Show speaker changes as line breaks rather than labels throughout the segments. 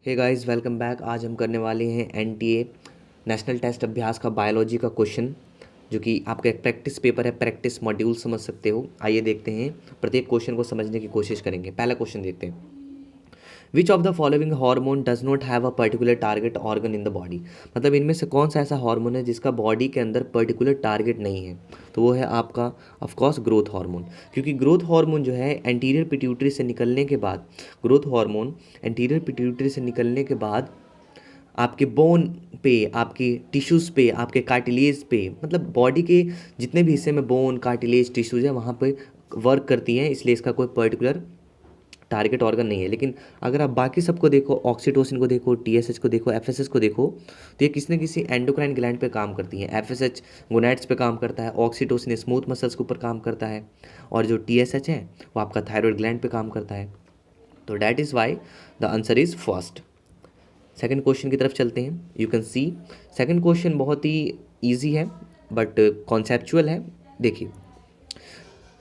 Hey guys, welcome back. आज हम करने वाले हैं एनटीए नेशनल टेस्ट अभ्यास का बायोलॉजी का क्वेश्चन, जो कि आपका एक प्रैक्टिस पेपर है, प्रैक्टिस मॉड्यूल समझ सकते हो। आइए देखते हैं, प्रत्येक क्वेश्चन को समझने की कोशिश करेंगे। पहला क्वेश्चन देखते हैं। विच of the following hormone does not have a particular target organ in the body. मतलब इनमें से कौन सा ऐसा हार्मोन है जिसका बॉडी के अंदर पर्टिकुलर टारगेट नहीं है। तो वो है आपका ऑफकोर्स ग्रोथ हार्मोन, क्योंकि ग्रोथ हार्मोन जो है एंटीरियर पिट्यूटरी से निकलने के बाद, ग्रोथ हार्मोन एंटीरियर पिट्यूटरी से निकलने के बाद आपके बोन पे, आपके टिश्यूज़ पे, आपके कार्टिलेज पे, मतलब बॉडी के जितने भी हिस्से में बोन, कार्टिलेज, टिश्यूज़ है वहाँ पे वर्क करती हैं। इसलिए इसका कोई पर्टिकुलर टारगेट ऑर्गन नहीं है। लेकिन अगर आप बाकी सबको देखो, ऑक्सीटोसिन को देखो, टीएसएच को देखो, एफएसएच को देखो, तो ये किसी न किसी एंडोक्राइन ग्लैंड पे काम करती हैं। एफएसएच गोनैड्स पे काम करता है, ऑक्सीटोसिन स्मूथ मसल्स के ऊपर काम करता है, और जो टीएसएच है वो आपका थायराइड ग्लैंड पे काम करता है। तो that is why the answer is first. Second question की तरफ चलते हैं। You can see second question बहुत ही ईजी है बट कॉन्सेप्चुअल है। देखिए,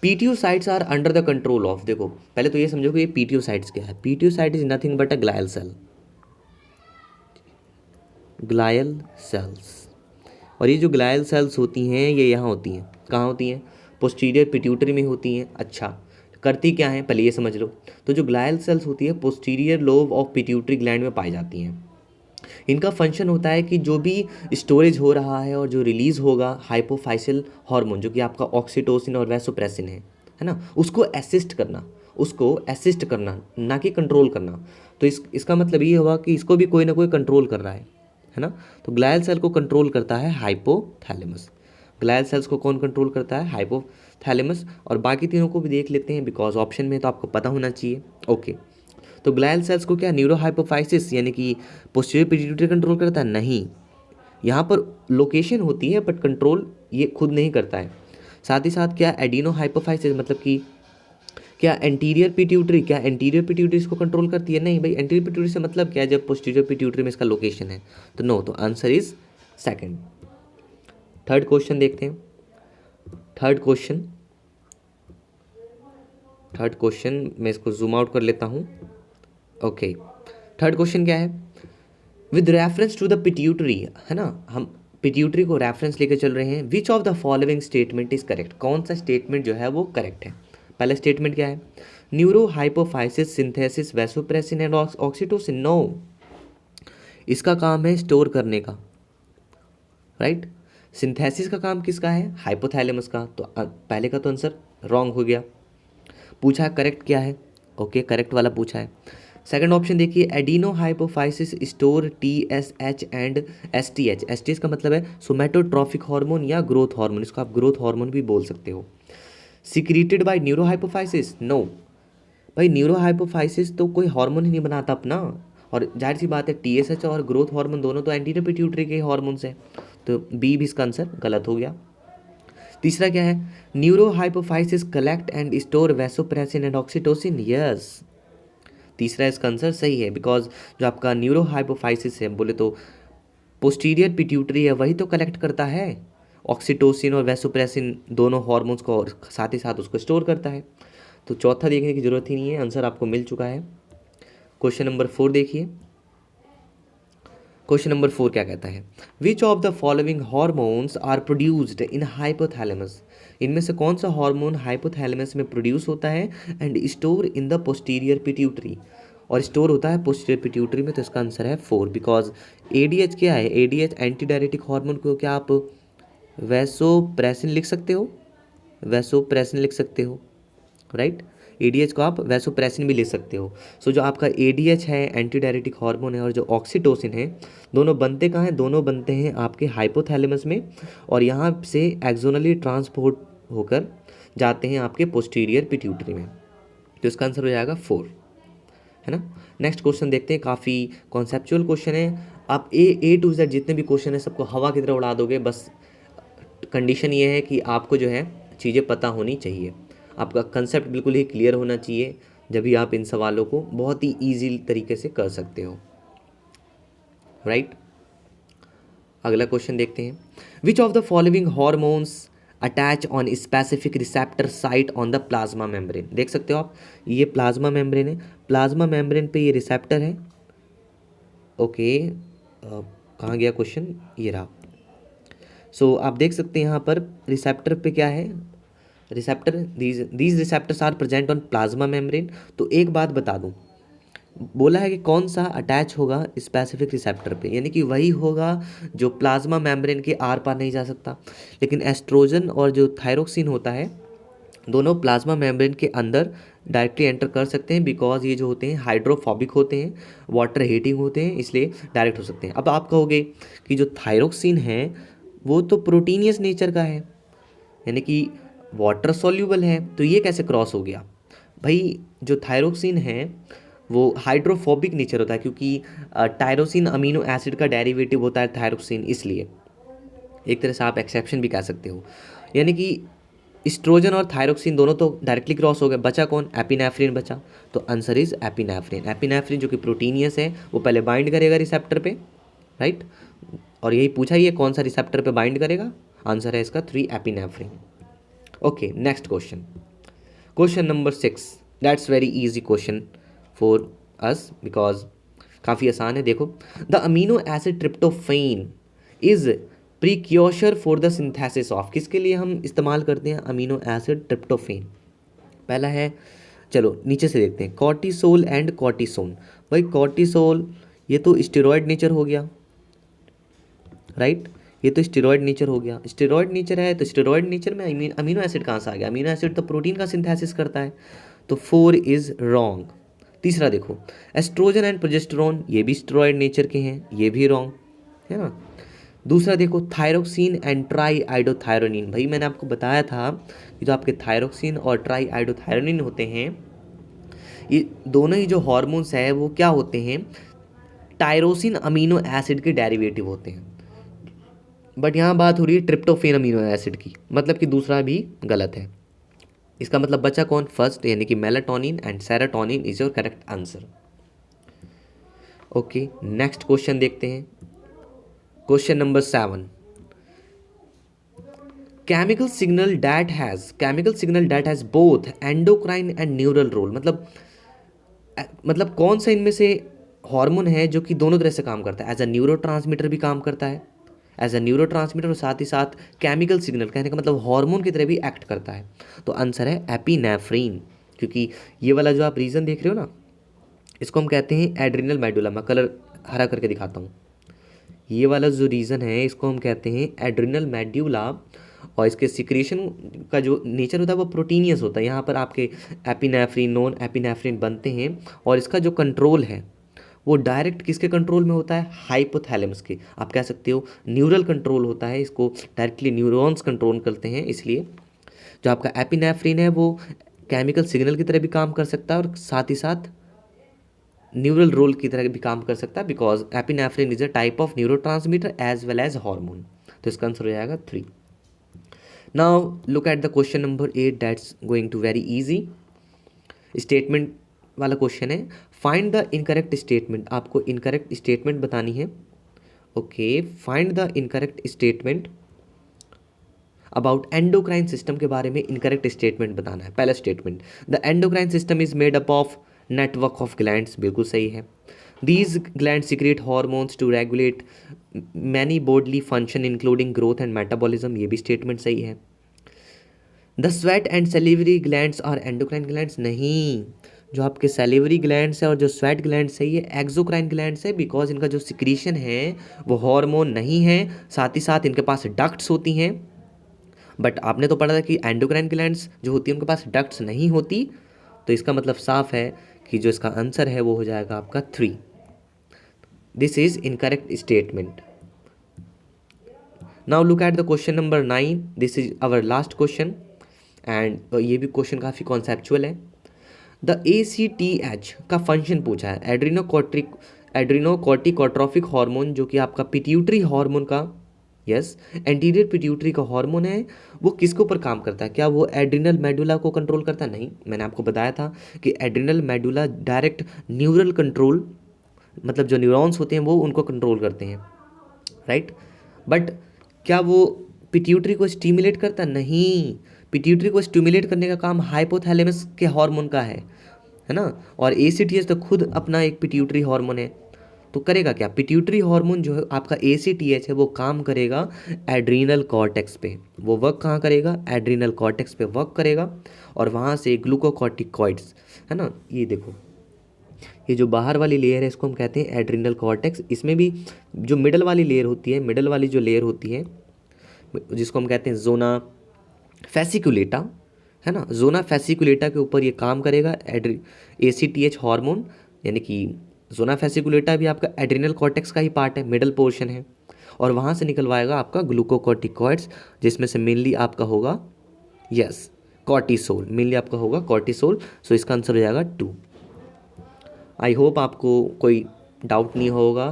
pituicytes are under the control of. देखो, पहले तो ये समझो कि ये पीटियोसाइट्स क्या है। Pituicyte is nothing but a glial cell, glial cells. और ये जो ग्लायल सेल्स होती हैं ये यहाँ होती हैं। कहाँ होती हैं? पोस्टीरियर पिट्यूटरी में होती हैं। अच्छा, करती क्या है पहले ये समझ लो। तो जो ग्लायल सेल्स होती है posterior lobe of pituitary gland में पाई जाती हैं। इनका फंक्शन होता है कि जो भी स्टोरेज हो रहा है और जो रिलीज होगा हाइपोफाइसिल हार्मोन, जो कि आपका ऑक्सीटोसिन और वैसोप्रेसिन है ना, उसको असिस्ट करना, उसको असिस्ट करना, ना कि कंट्रोल करना। तो इसका मतलब ये हुआ कि इसको भी कोई ना कोई कंट्रोल कर रहा है ना। तो ग्लायल सेल को कंट्रोल करता है हाइपोथैलेमस। ग्लायल सेल्स को कौन कंट्रोल करता है? हाइपोथैलेमस। और बाकी तीनों को भी देख लेते हैं, बिकॉज ऑप्शन में तो आपको पता होना चाहिए। ओके, तो ग्लायल सेल्स को क्या न्यूरोहाइपोफाइसिस यानी कि पोस्टीरियर पिट्यूटरी कंट्रोल करता है? नहीं, यहाँ पर लोकेशन होती है बट कंट्रोल ये खुद नहीं करता है। साथ ही साथ क्या एडिनो हाइपोफाइसिस, मतलब कि क्या एंटीरियर पिट्यूटरी, क्या एंटीरियर पिट्यूटरी इसको कंट्रोल करती है? नहीं भाई, एंटीरियर पिट्यूटरी से मतलब क्या है जब पोस्टीरियर पिट्यूटरी में इसका लोकेशन है। तो नो, तो answer is second. Third question देखते हैं। थर्ड क्वेश्चन थर्ड क्वेश्चन मैं इसको जूम आउट कर लेता हूँ। ओके, थर्ड क्वेश्चन क्या है? With reference to the pituitary, है ना, हम पिट्यूटरी को रेफरेंस लेकर चल रहे हैं। विच of the following statement is correct. कौन सा स्टेटमेंट जो है वो करेक्ट है? पहला स्टेटमेंट क्या है? Neuro hypophysis synthesis vasopressin and oxytocin. No, इसका काम है स्टोर करने का, राइट। सिंथेसिस का काम किसका है? हाइपोथैलेमस का। तो पहले का तो आंसर रॉन्ग हो गया। पूछा है करेक्ट क्या है? ओके, करेक्ट वाला पूछा है। सेकंड ऑप्शन देखिए, adeno hypophysis store TSH and STH. STH का मतलब है सोमेटोट्रॉफिक हार्मोन या ग्रोथ हार्मोन, इसको आप ग्रोथ हार्मोन भी बोल सकते हो। Secreted by neuro hypophysis. No भाई, न्यूरो हाइपोफाइसिस तो कोई हार्मोन ही नहीं बनाता अपना। और जाहिर सी बात है, टीएसएच और ग्रोथ हार्मोन दोनों तो एंटीरियर पिट्यूटरी के हार्मोन्स हैं। तो बी भी इसका आंसर गलत हो गया। तीसरा क्या है? Neuro hypophysis collect and store vasopressin and oxytocin. Yes, तीसरा इसका आंसर सही है, बिकॉज जो आपका न्यूरो हाइपोफाइसिस है बोले तो पोस्टीरियर पिट्यूटरी है, वही तो कलेक्ट करता है ऑक्सीटोसिन और वैसोप्रेसिन दोनों हार्मोन्स को, और साथ ही साथ उसको स्टोर करता है। तो चौथा देखने की जरूरत ही नहीं है, आंसर आपको मिल चुका है। क्वेश्चन नंबर 4 देखिए। क्वेश्चन नंबर 4 क्या कहता है? Which of the following hormones are produced in hypothalamus. इनमें से कौन सा हार्मोन हाइपोथैलेमस में प्रोड्यूस होता है and store in the posterior pituitary, और स्टोर होता है पोस्टीरियर पिट्यूटरी में। तो इसका आंसर है 4, बिकॉज एडीएच क्या है? एडीएच एंटी डायरेटिक हार्मोन को क्या आप वैसोप्रेसिन लिख सकते हो? वैसोप्रेसिन लिख सकते हो, राइट। एडीएच को आप वैसोप्रेसिन भी ले सकते हो। सो जो आपका एडीएच है एंटी डायरेटिक हार्मोन है, और जो ऑक्सीटोसिन है, दोनों बनते कहाँ हैं? दोनों बनते हैं आपके हाइपोथैलेमस में, और यहाँ से एक्सोनली ट्रांसपोर्ट होकर जाते हैं आपके पोस्टीरियर पिट्यूटरी में। तो इसका आंसर हो जाएगा 4, है ना। नेक्स्ट क्वेश्चन देखते हैं, काफ़ी कॉन्सेप्चुअल क्वेश्चन है। आप ए टू जेड जितने भी क्वेश्चन है सबको हवा की तरह उड़ा दोगे। बस कंडीशन ये है कि आपको जो है चीज़ें पता होनी चाहिए, आपका कंसेप्ट बिल्कुल ही क्लियर होना चाहिए, जब भी आप इन सवालों को बहुत ही ईजी तरीके से कर सकते हो, राइट। अगला क्वेश्चन देखते हैं। विच of the following hormones attach on specific receptor site on the plasma membrane. देख सकते हो आप, ये प्लाज्मा मेम्ब्रेन है, प्लाज्मा मेम्ब्रेन पे ये रिसेप्टर है, ओके, कहाँ गया क्वेश्चन, ये रहा। सो आप देख सकते हैं यहाँ पर रिसेप्टर पे क्या है, receptor, these receptors are present on plasma membrane. तो एक बात बता दूं, बोला है कि कौन सा अटैच होगा स्पेसिफिक रिसेप्टर पे, यानी कि वही होगा जो प्लाज्मा मेम्ब्रेन के आर पार नहीं जा सकता। लेकिन एस्ट्रोजन और जो थायरोक्सिन होता है, दोनों प्लाज्मा मेम्ब्रेन के अंदर डायरेक्टली एंटर कर सकते हैं, बिकॉज ये जो होते हैं हाइड्रोफोबिक होते हैं, वाटर हीटिंग होते हैं, इसलिए डायरेक्ट हो सकते हैं। अब आप कहोगे कि जो थायरोक्सिन है वो तो प्रोटीनियस नेचर का है, यानी कि वाटर सॉल्यूबल है, तो ये कैसे क्रॉस हो गया? भाई जो थायरोक्सिन है वो हाइड्रोफोबिक नेचर होता है, क्योंकि टायरोसिन अमीनो एसिड का डेरिवेटिव होता है थायरोक्सिन, इसलिए एक तरह से आप एक्सेप्शन भी कह सकते हो। यानी कि एस्ट्रोजन और थायरोक्सिन दोनों तो डायरेक्टली क्रॉस हो गए, बचा कौन? एपिनेफ्रिन बचा। तो आंसर इज एपिनेफ्रिन। एपिनेफ्रिन जो कि प्रोटीनियस है वो पहले बाइंड करेगा रिसेप्टर पे, राइट, और यही पूछा ही है कौन सा रिसेप्टर पे बाइंड करेगा, आंसर है इसका 3 epinephrine. Okay, next question, question number 6, that's very easy question for us because काफ़ी आसान है। देखो, the amino acid tryptophan is precursor for the synthesis of, किसके लिए हम इस्तेमाल करते हैं अमीनो एसिड ट्रिप्टोफेन? पहला है, चलो नीचे से देखते हैं, कॉर्टिसोल एंड कॉर्टिसोन। भाई कॉर्टिसोल ये तो स्टेरॉयड नेचर हो गया, राइट, ये तो स्टेरॉयड नेचर हो गया। स्टेरॉयड नेचर है तो स्टेरॉयड नेचर में अमीनो एसिड कहाँ से आ गया? अमीनो एसिड तो प्रोटीन का सिंथेसिस करता है, तो 4 इज रॉन्ग। तीसरा देखो, एस्ट्रोजन एंड प्रोजेस्टेरोन, ये भी स्टेरॉयड नेचर के हैं, ये भी रॉन्ग है ना। दूसरा देखो, थायरोक्सिन एंड ट्राई आइडोथायरोनिन, भाई मैंने आपको बताया था कि जो आपके थायरोक्सिन और ट्राई आइडोथायरोनिन होते हैं, ये दोनों ही जो हॉर्मोन्स है वो क्या होते हैं? टायरोसिन अमीनो एसिड के डेरिवेटिव होते हैं। बट यहाँ बात हो रही है ट्रिप्टोफेन अमीनो एसिड की, मतलब कि दूसरा भी गलत है। इसका मतलब बचा कौन? फर्स्ट, यानी कि melatonin and serotonin is your correct answer. Okay, next question देखते हैं, question number 7, chemical signal that has both endocrine and neural role, मतलब कौन सा इनमें से हार्मोन है जो कि दोनों तरह से काम करता है? एज अ न्यूरोट्रांसमीटर भी काम करता है, एज अ न्यूरोट्रांसमीटर, और साथ ही साथ केमिकल सिग्नल, कहने का मतलब हार्मोन की तरह भी एक्ट करता है। तो आंसर है एपिनेफ्रीन, क्योंकि ये वाला जो आप रीजन देख रहे हो ना, इसको हम कहते हैं एड्रिनल मेडुला। मैं कलर हरा करके दिखाता हूँ। ये वाला जो रीज़न है इसको हम कहते हैं एड्रिनल मेड्यूला, और इसके सिक्रेशन का जो नेचर होता है वो प्रोटीनियस होता है। यहाँ पर आपके एपिनेफ्रिन, नॉन एपिनेफ्रिन बनते हैं, और इसका जो कंट्रोल है वो डायरेक्ट किसके कंट्रोल में होता है? हाइपोथैलेमस के, आप कह सकते हो न्यूरल कंट्रोल होता है, इसको डायरेक्टली न्यूरॉन्स कंट्रोल करते हैं। इसलिए जो आपका एपिनेफ्रिन है वो केमिकल सिग्नल की तरह भी काम कर सकता है और साथ ही साथ न्यूरल रोल की तरह भी काम कर सकता है, because epinephrine is a type of neurotransmitter as well as hormone. तो इसका आंसर हो जाएगा 3। Now look at the question number 8, that's going to very easy, statement वाला क्वेश्चन है। फाइंड द इनकरेक्ट स्टेटमेंट, आपको इनकरेक्ट स्टेटमेंट बतानी है। Okay, find the incorrect statement about endocrine system के बारे में इनकरेक्ट स्टेटमेंट बताना है। पहला statement, the endocrine system is made up of network of glands, बिल्कुल सही है। These gland secrete hormones to regulate many bodily function including growth and metabolism, ये भी स्टेटमेंट सही है। The sweat and salivary glands are endocrine glands, नहीं, जो आपके सेलिवरी ग्लैंड्स है और जो स्वेट ग्लैंड्स है ये एक्सोक्राइन ग्लैंड्स है, बिकॉज इनका जो सिक्रीशन है वो हार्मोन नहीं है, साथ ही साथ इनके पास डक्ट्स होती हैं। बट आपने तो पढ़ा था कि एंडोक्राइन ग्लैंड्स जो होती है उनके पास डक्ट्स नहीं होती, तो इसका मतलब साफ है कि जो इसका आंसर है वो हो जाएगा आपका 3। This is incorrect statement. Now look at the question number 9, this is our last question, and ये भी क्वेश्चन काफ़ी कॉन्सेप्चुअल है। द ACTH का फंक्शन पूछा है, एड्रीनोकॉर्टिकोट्रोफिक हार्मोन, जो कि आपका पिट्यूटरी हार्मोन का, यस, एंटीरियर पिट्यूटरी का हार्मोन है, वो किसके ऊपर काम करता है? क्या वो एड्रिनल मेडुला को कंट्रोल करता है? नहीं, मैंने आपको बताया था कि adrenal medulla direct neural control, मतलब जो न्यूरॉन्स होते हैं वो उनको कंट्रोल करते हैं, राइट। बट क्या वो पिट्यूटरी को स्टिमुलेट करता? नहीं, पिट्यूटरी को स्टिमुलेट करने का काम हाइपोथैलेमस के हार्मोन का है ना। और ACTH तो खुद अपना एक पिट्यूटरी हार्मोन है, तो करेगा क्या, पिट्यूटरी हार्मोन जो है आपका ACTH है वो काम करेगा एड्रीनल कॉर्टेक्स पे। वो वर्क कहाँ करेगा, एड्रीनल कॉर्टेक्स पे वर्क करेगा, और वहाँ से ग्लूकोकॉर्टिकॉइड्स, है ना, ये देखो ये जो बाहर वाली लेयर है इसको हम कहते हैं एड्रीनल कॉर्टेक्स। इसमें भी जो मिडल वाली लेयर होती है, मिडल वाली जो लेयर होती है जिसको हम कहते हैं जोना फैसिकुलेटा, है ना, जोना फैसिकुलेटा के ऊपर ये काम करेगा ACTH हार्मोन, यानी कि जोना फैसिकुलेटा भी आपका एड्रिनल कॉर्टेक्स का ही पार्ट है, मिडल पोर्शन है, और वहाँ से निकलवाएगा आपका ग्लूकोकॉर्टिकॉइड्स, जिसमें से मेनली आपका होगा यस कॉर्टिसोल, मेनली आपका होगा कॉर्टिसोल। सो इसका आंसर हो जाएगा 2। आई होप आपको कोई डाउट नहीं होगा।